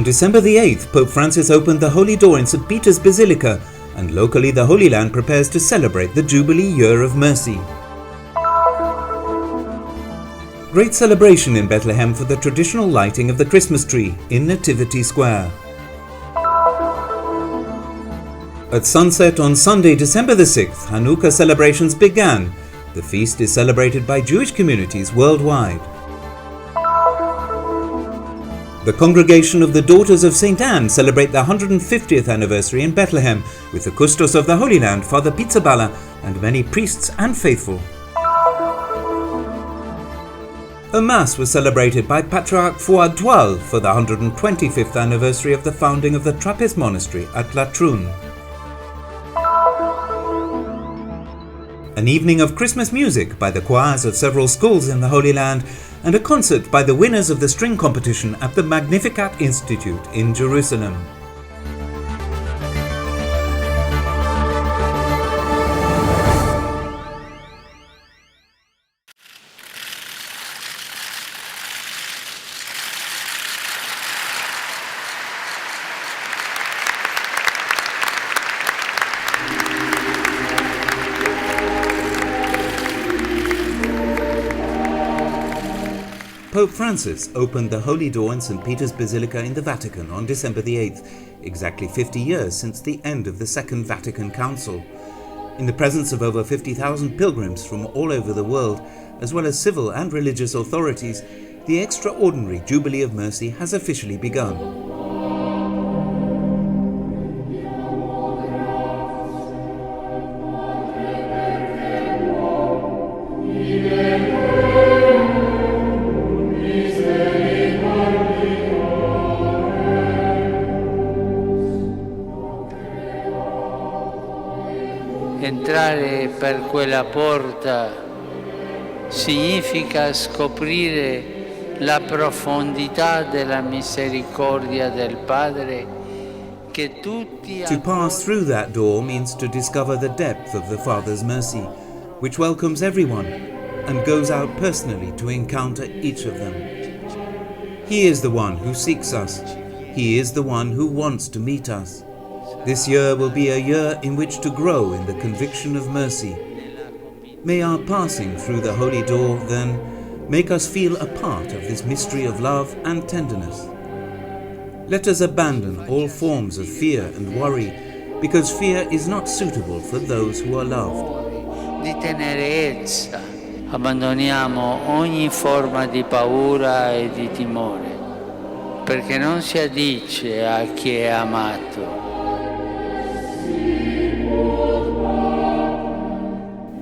On December the 8th, Pope Francis opened the Holy Door in St. Peter's Basilica, and locally the Holy Land prepares to celebrate the Jubilee Year of Mercy. Great celebration in Bethlehem for the traditional lighting of the Christmas tree in Nativity Square. At sunset on Sunday, December the 6th, Hanukkah celebrations began. The feast is celebrated by Jewish communities worldwide. The Congregation of the Daughters of St. Anne celebrate the 150th anniversary in Bethlehem with the Custos of the Holy Land, Father Pizzaballa, and many priests and faithful. A Mass was celebrated by Patriarch Fouad Twal for the 125th anniversary of the founding of the Trappist monastery at Latrun. An evening of Christmas music by the choirs of several schools in the Holy Land, and a concert by the winners of the string competition at the Magnificat Institute in Jerusalem. Pope Francis opened the Holy Door in St. Peter's Basilica in the Vatican on December the 8th, exactly 50 years since the end of the Second Vatican Council. In the presence of over 50,000 pilgrims from all over the world, as well as civil and religious authorities, the extraordinary Jubilee of Mercy has officially begun. Entrare per quella porta significa scoprire la profondità della misericordia del Padre che tutti. To pass through that door means to discover the depth of the Father's mercy, which welcomes everyone and goes out personally to encounter each of them. He is the one who seeks us. He is the one who wants to meet us. This year will be a year in which to grow in the conviction of mercy. May our passing through the Holy Door, then, make us feel a part of this mystery of love and tenderness. Let us abandon all forms of fear and worry, because fear is not suitable for those who are loved. Di tenerezza. Abbandoniamo ogni forma di paura e di timore, perché non si addice a chi è amato.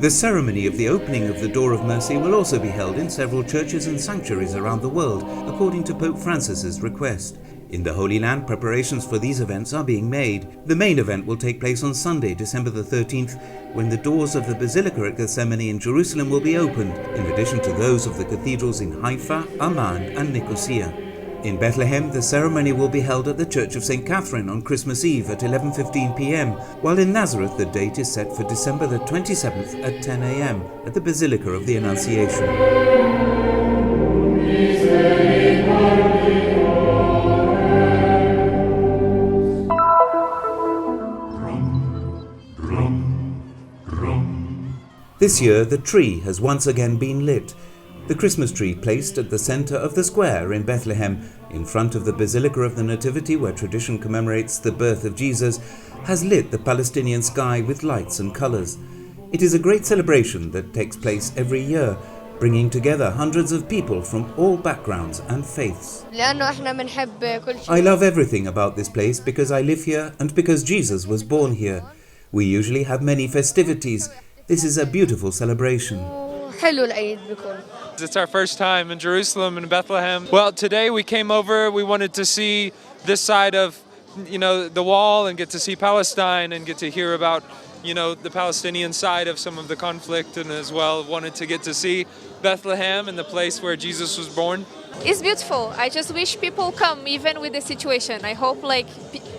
The ceremony of the opening of the Door of Mercy will also be held in several churches and sanctuaries around the world, according to Pope Francis's request. In the Holy Land, preparations for these events are being made. The main event will take place on Sunday, December the 13th, when the doors of the Basilica at Gethsemane in Jerusalem will be opened, in addition to those of the cathedrals in Haifa, Amman and Nicosia. In Bethlehem, the ceremony will be held at the Church of St. Catherine on Christmas Eve at 11:15 p.m, while in Nazareth the date is set for December the 27th at 10 a.m. at the Basilica of the Annunciation. This year the tree has once again been lit. The Christmas tree placed at the center of the square in Bethlehem, in front of the Basilica of the Nativity where tradition commemorates the birth of Jesus, has lit the Palestinian sky with lights and colors. It is a great celebration that takes place every year, bringing together hundreds of people from all backgrounds and faiths. I love everything about this place because I live here and because Jesus was born here. We usually have many festivities. This is a beautiful celebration. It's our first time in Jerusalem and Bethlehem. Well, today we came over, we wanted to see this side of, the wall and get to see Palestine and get to hear about, the Palestinian side of some of the conflict, and as well wanted to get to see Bethlehem and the place where Jesus was born. It's beautiful. I just wish people come even with the situation. I hope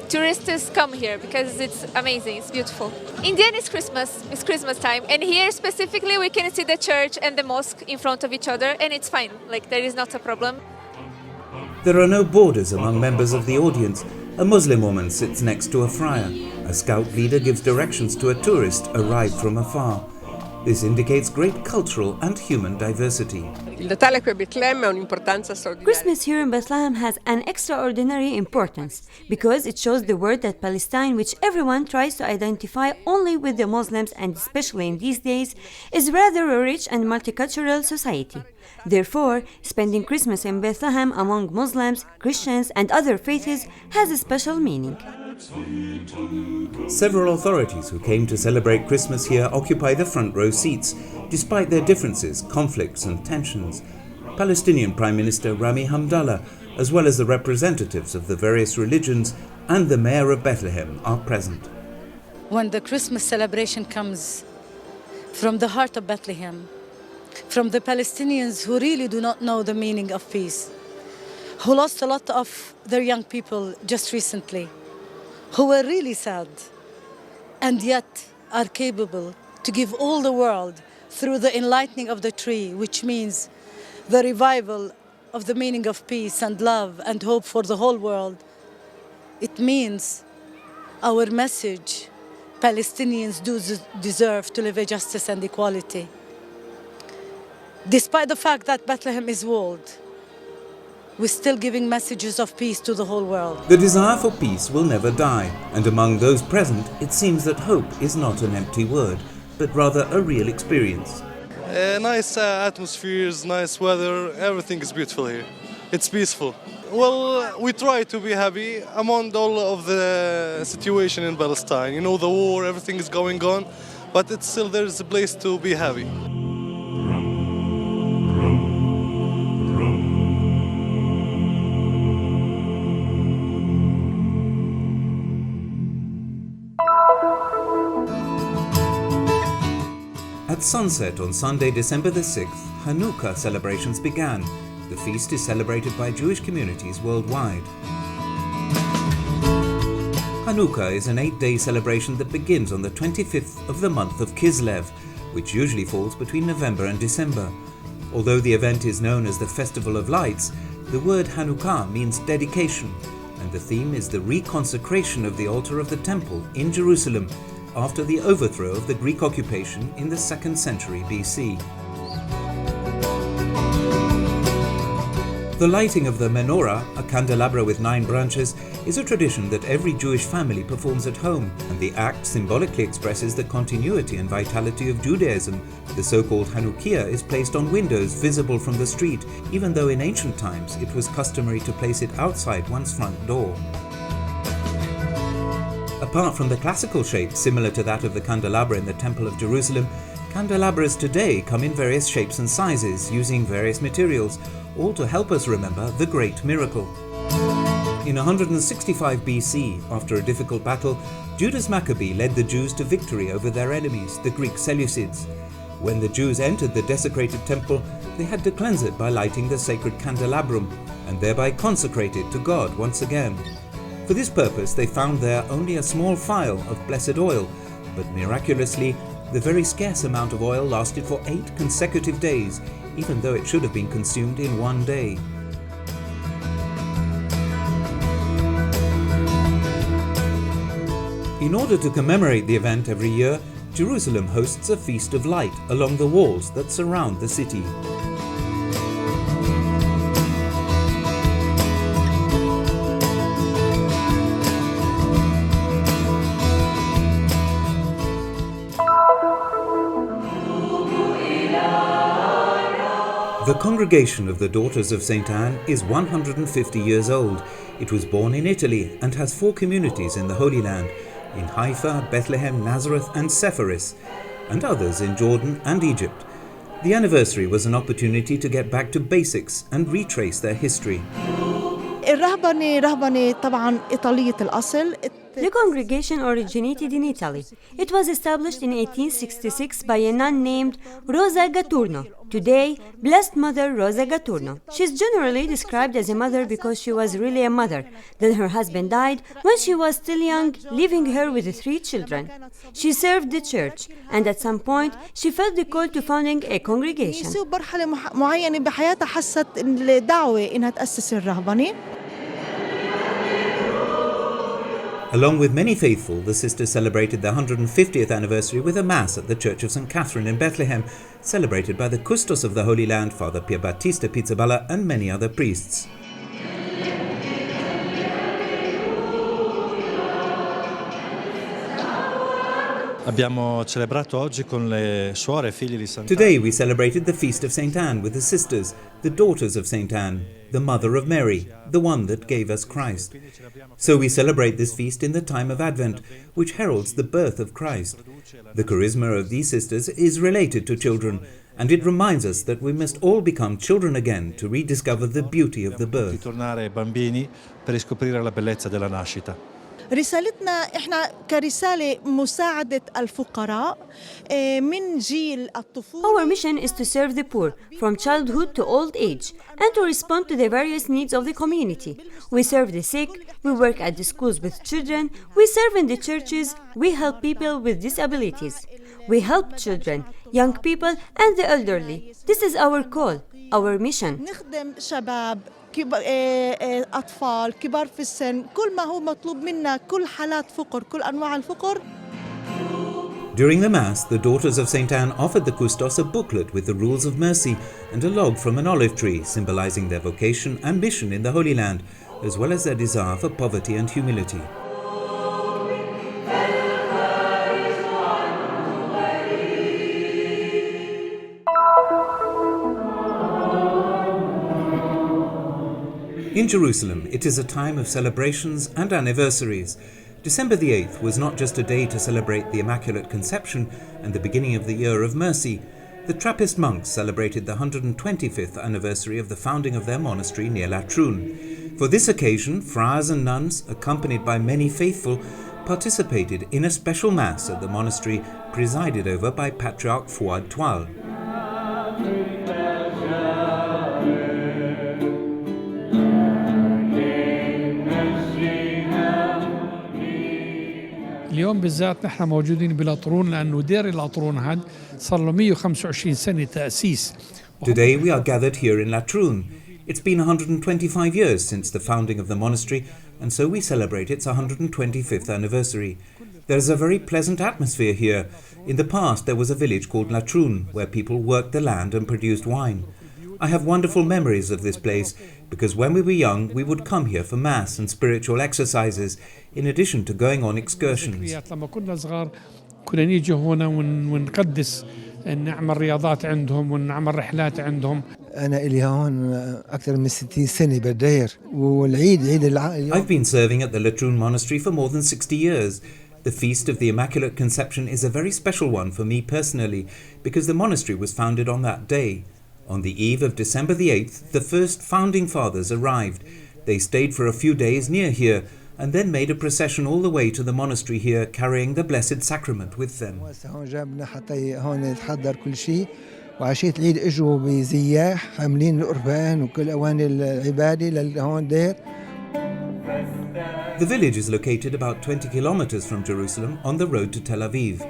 tourists come here because it's amazing, it's beautiful. In the end it's Christmas time, and here specifically we can see the church and the mosque in front of each other and it's fine, there is not a problem. There are no borders among members of the audience. A Muslim woman sits next to a friar. A scout leader gives directions to a tourist arrived from afar. This indicates great cultural and human diversity. Christmas here in Bethlehem has an extraordinary importance because it shows the word that Palestine, which everyone tries to identify only with the Muslims and especially in these days, is rather a rich and multicultural society. Therefore, spending Christmas in Bethlehem among Muslims, Christians, and other faiths has a special meaning. Several authorities who came to celebrate Christmas here occupy the front row seats, despite their differences, conflicts and tensions. Palestinian Prime Minister Rami Hamdallah, as well as the representatives of the various religions and the Mayor of Bethlehem are present. When the Christmas celebration comes from the heart of Bethlehem, from the Palestinians who really do not know the meaning of peace, who lost a lot of their young people just recently, who were really sad, and yet are capable to give all the world through the enlightening of the tree, which means the revival of the meaning of peace and love and hope for the whole world. It means our message, Palestinians do deserve to live in justice and equality. Despite the fact that Bethlehem is walled, we're still giving messages of peace to the whole world. The desire for peace will never die, and among those present, it seems that hope is not an empty word, but rather a real experience. Nice atmospheres, nice weather, everything is beautiful here. It's peaceful. Well, we try to be happy among all of the situation in Palestine. You know, the war, everything is going on, but it's still there's a place to be happy. At sunset on Sunday, December the 6th, Hanukkah celebrations began. The feast is celebrated by Jewish communities worldwide. Hanukkah is an 8-day celebration that begins on the 25th of the month of Kislev, which usually falls between November and December. Although the event is known as the Festival of Lights, the word Hanukkah means dedication, and the theme is the reconsecration of the altar of the temple in Jerusalem after the overthrow of the Greek occupation in the 2nd century BC. The lighting of the menorah, a candelabra with 9 branches, is a tradition that every Jewish family performs at home, and the act symbolically expresses the continuity and vitality of Judaism. The so-called Hanukkah is placed on windows visible from the street, even though in ancient times it was customary to place it outside one's front door. Apart from the classical shape similar to that of the candelabra in the Temple of Jerusalem, candelabras today come in various shapes and sizes using various materials, all to help us remember the great miracle. In 165 BC, after a difficult battle, Judas Maccabee led the Jews to victory over their enemies, the Greek Seleucids. When the Jews entered the desecrated temple, they had to cleanse it by lighting the sacred candelabrum and thereby consecrate it to God once again. For this purpose, they found there only a small phial of blessed oil, but miraculously, the very scarce amount of oil lasted for 8 consecutive days, even though it should have been consumed in one day. In order to commemorate the event every year, Jerusalem hosts a feast of light along the walls that surround the city. The congregation of the Daughters of St. Anne is 150 years old. It was born in Italy and has 4 communities in the Holy Land, in Haifa, Bethlehem, Nazareth and Sepharis, and others in Jordan and Egypt. The anniversary was an opportunity to get back to basics and retrace their history. The congregation originated in Italy. It was established in 1866 by a nun named Rosa Gaturno, today Blessed Mother Rosa Gaturno. She's generally described as a mother because she was really a mother. Then her husband died when she was still young, leaving her with 3 children. She served the church, and at some point she felt the call to founding a congregation. Along with many faithful, the sisters celebrated the 150th anniversary with a Mass at the Church of St. Catherine in Bethlehem, celebrated by the Custos of the Holy Land, Father Pizzaballa, and many other priests. Today we celebrated the feast of St. Anne with the sisters, the daughters of St. Anne, the mother of Mary, the one that gave us Christ. So we celebrate this feast in the time of Advent, which heralds the birth of Christ. The charisma of these sisters is related to children, and it reminds us that we must all become children again to rediscover the beauty of the birth. رسالتنا احنا كرسالة مساعدة الفقراء من جيل الطفولة. Our mission is to serve the poor from childhood to old age and to respond to the various needs of the community. We serve the sick, we work at the schools with children, we serve in the churches, we help people with disabilities. We help children, young people and the elderly. This is our call, our mission. نخدم شباب أطفال كبار في السن كل ما هو مطلوب منا كل حالات فقر كل أنواع الفقر. During the Mass, the daughters of St. Anne offered the Custos a booklet with the rules of mercy and a log from an olive tree, symbolizing their vocation and mission in the Holy Land, as well as their desire for poverty and humility. In Jerusalem, it is a time of celebrations and anniversaries. December the 8th was not just a day to celebrate the Immaculate Conception and the beginning of the Year of Mercy. The Trappist monks celebrated the 125th anniversary of the founding of their monastery near Latrun. For this occasion, friars and nuns, accompanied by many faithful, participated in a special Mass at the monastery presided over by Patriarch Fouad Twal. اليوم بالذات نحن موجودين بلطرون لأنه دير اللطرون هاد صار له 125 سنة تأسيس. Today we are gathered here in Latrun. It's been 125 years since the founding of the monastery, and so we celebrate its 125th anniversary. There is a very pleasant atmosphere here. In the past there was a village called Latrun where people worked the land and produced wine. I have wonderful memories of this place because when we were young we would come here for Mass and spiritual exercises in addition to going on excursions. لما كنا صغار كنا نيجي هنا ونقدس نعمل رياضات عندهم ونعمل رحلات عندهم. أنا إلي هون أكثر من 60 سنة بالدير والعيد عيد العائلة. I've been serving at the Latrun monastery for more than 60 years. The Feast of the Immaculate Conception is a very special one for me personally because the monastery was founded on that day. On the eve of December the 8th, the first founding fathers arrived. They stayed for a few days near here and then made a procession all the way to the monastery here, carrying the Blessed Sacrament with them. وعشية العيد اجوا بزياح حاملين القربان وكل اواني العباده لهون دير. The village is located about 20 kilometers from Jerusalem on the road to Tel Aviv.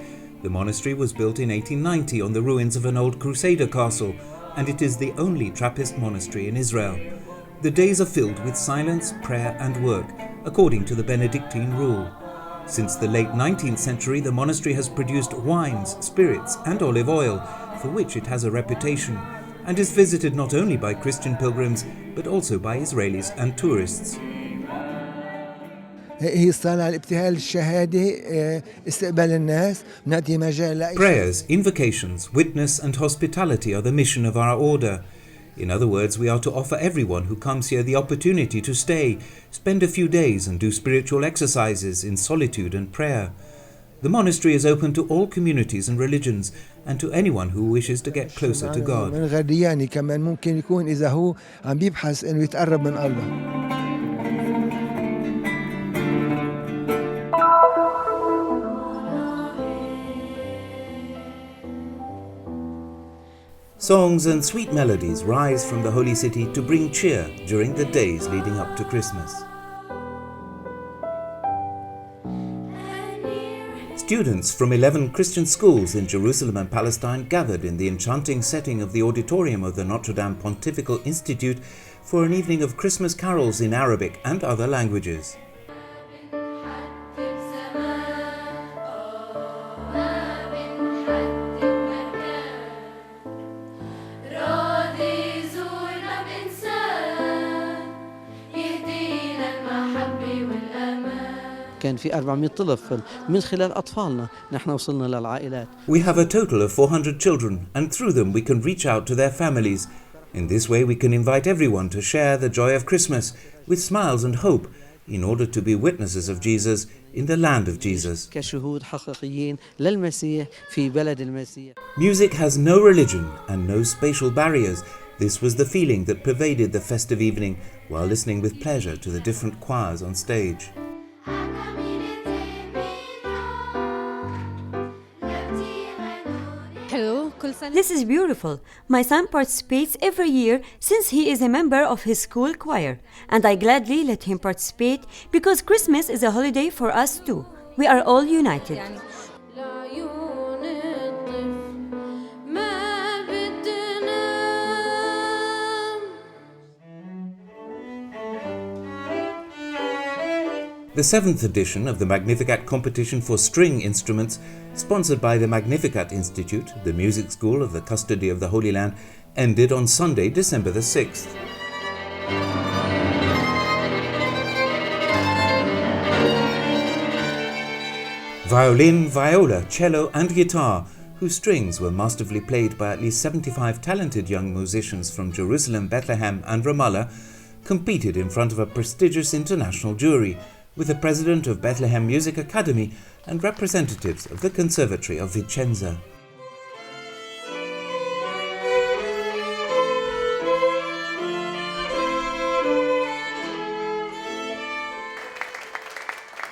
The monastery was built in 1890 on the ruins of an old Crusader castle, and it is the only Trappist monastery in Israel. The days are filled with silence, prayer and work, according to the Benedictine rule. Since the late 19th century, the monastery has produced wines, spirits and olive oil, for which it has a reputation, and is visited not only by Christian pilgrims, but also by Israelis and tourists. Prayers, invocations, witness and hospitality are the mission of our order. In other words, we are to offer everyone who comes here the opportunity to stay, spend a few days and do spiritual exercises in solitude and prayer. The monastery is open to all communities and religions and to anyone who wishes to get closer to God. Songs and sweet melodies rise from the Holy City to bring cheer during the days leading up to Christmas. Students from 11 Christian schools in Jerusalem and Palestine gathered in the enchanting setting of the auditorium of the Notre Dame Pontifical Institute for an evening of Christmas carols in Arabic and other languages. كان في 400 طفل من خلال أطفالنا نحن وصلنا للعائلات. We have a total of 400 children, and through them we can reach out to their families. In this way we can invite everyone to share the joy of Christmas with smiles and hope in order to be witnesses of Jesus in the land of Jesus. كشهود حقيقيين للمسيح في بلد المسيح. Music has no religion and no spatial barriers. This was the feeling that pervaded the festive evening while listening with pleasure to the different choirs on stage. This is beautiful. My son participates every year since he is a member of his school choir, and I gladly let him participate because Christmas is a holiday for us too. We are all united. The 7th edition of the Magnificat competition for string instruments, sponsored by the Magnificat Institute, the music school of the Custody of the Holy Land, ended on Sunday, December the 6th. Violin, viola, cello and guitar, whose strings were masterfully played by at least 75 talented young musicians from Jerusalem, Bethlehem and Ramallah, competed in front of a prestigious international jury, with the president of Bethlehem Music Academy and representatives of the Conservatory of Vicenza.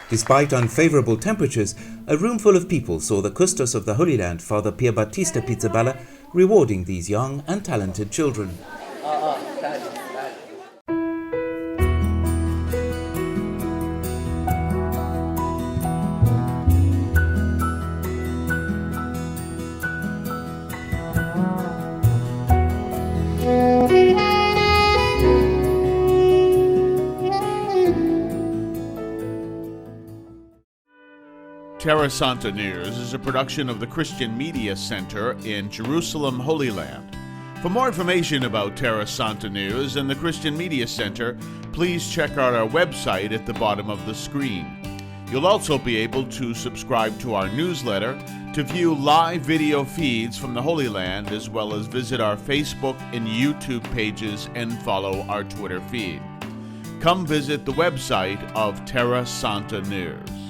Despite unfavorable temperatures, a room full of people saw the Custos of the Holy Land, Father Pierbattista Pizzaballa, rewarding these young and talented children. Terra Santa News is a production of the Christian Media Center in Jerusalem, Holy Land. For more information about Terra Santa News and the Christian Media Center, please check out our website at the bottom of the screen. You'll also be able to subscribe to our newsletter, to view live video feeds from the Holy Land, as well as visit our Facebook and YouTube pages and follow our Twitter feed. Come visit the website of Terra Santa News.